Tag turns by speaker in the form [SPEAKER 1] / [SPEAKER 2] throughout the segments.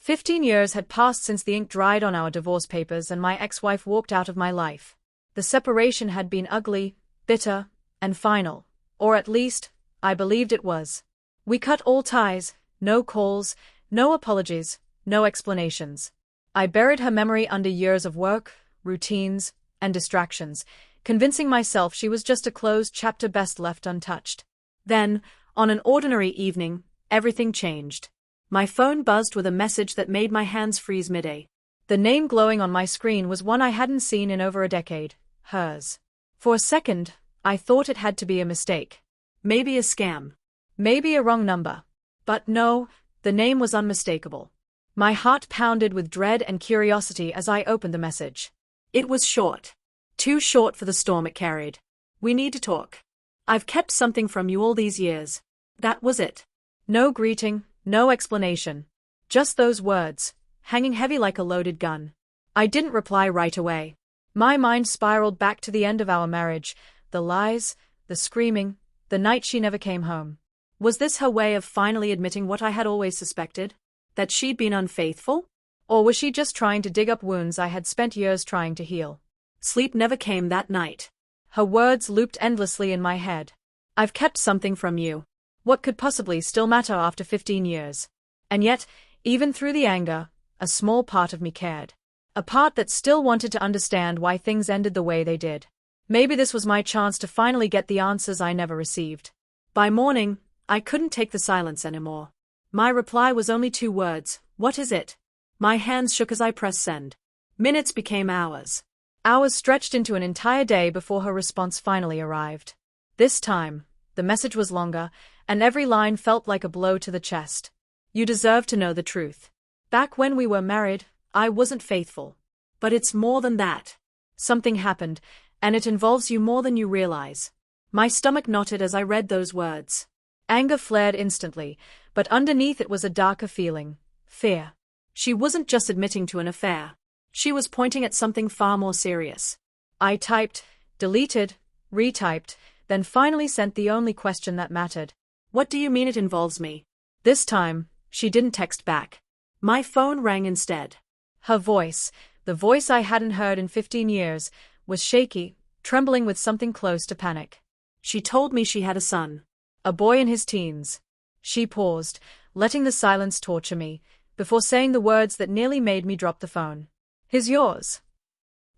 [SPEAKER 1] 15 years had passed since the ink dried on our divorce papers and my ex-wife walked out of my life. The separation had been ugly, bitter, and final. Or at least, I believed it was. We cut all ties, no calls, no apologies, no explanations. I buried her memory under years of work, routines, and distractions, convincing myself she was just a closed chapter best left untouched. Then, on an ordinary evening, everything changed. My phone buzzed with a message that made my hands freeze mid-air. The name glowing on my screen was one I hadn't seen in over a decade, hers. For a second, I thought it had to be a mistake. Maybe a scam. Maybe a wrong number. But no, the name was unmistakable. My heart pounded with dread and curiosity as I opened the message. It was short. Too short for the storm it carried. "We need to talk. I've kept something from you all these years." That was it. No greeting, no explanation. Just those words, hanging heavy like a loaded gun. I didn't reply right away. My mind spiraled back to the end of our marriage, the lies, the screaming, the night she never came home. Was this her way of finally admitting what I had always suspected? That she'd been unfaithful? Or was she just trying to dig up wounds I had spent years trying to heal? Sleep never came that night. Her words looped endlessly in my head. "I've kept something from you. What could possibly still matter after 15 years? And yet, even through the anger, a small part of me cared. A part that still wanted to understand why things ended the way they did. Maybe this was my chance to finally get the answers I never received. By morning, I couldn't take the silence anymore. My reply was only 2 words: "What is it?" My hands shook as I pressed send. Minutes became hours. Hours stretched into an entire day before her response finally arrived. This time, the message was longer, and every line felt like a blow to the chest. "You deserve to know the truth. Back when we were married, I wasn't faithful. But it's more than that. Something happened, and it involves you more than you realize." My stomach knotted as I read those words. Anger flared instantly, but underneath it was a darker feeling: fear. She wasn't just admitting to an affair. She was pointing at something far more serious. I typed, deleted, retyped, then finally sent the only question that mattered. "What do you mean it involves me?" This time, she didn't text back. My phone rang instead. Her voice, the voice I hadn't heard in 15 years, was shaky, trembling with something close to panic. She told me she had a son. A boy in his teens. She paused, letting the silence torture me, before saying the words that nearly made me drop the phone. "Is yours?"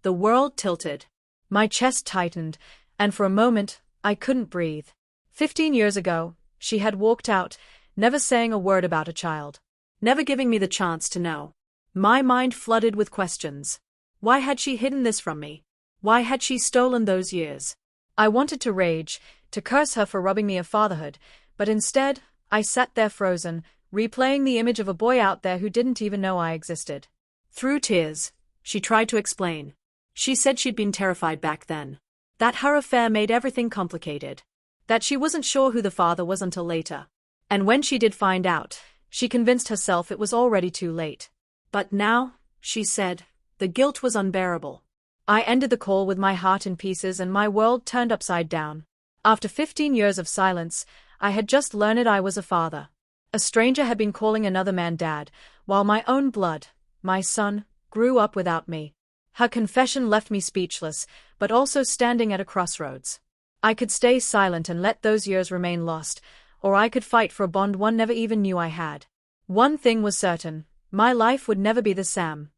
[SPEAKER 1] The world tilted. My chest tightened, and for a moment, I couldn't breathe. 15 years ago, she had walked out, never saying a word about a child. Never giving me the chance to know. My mind flooded with questions. Why had she hidden this from me? Why had she stolen those years? I wanted to rage, to curse her for robbing me of fatherhood, but instead, I sat there frozen, replaying the image of a boy out there who didn't even know I existed. Through tears, she tried to explain. She said she'd been terrified back then. That her affair made everything complicated. That she wasn't sure who the father was until later. And when she did find out, she convinced herself it was already too late. But now, she said, the guilt was unbearable. I ended the call with my heart in pieces and my world turned upside down. After 15 years of silence, I had just learned I was a father. A stranger had been calling another man dad, while my own blood, my son, grew up without me. Her confession left me speechless, but also standing at a crossroads. I could stay silent and let those years remain lost, or I could fight for a bond one never even knew I had. One thing was certain, my life would never be the same.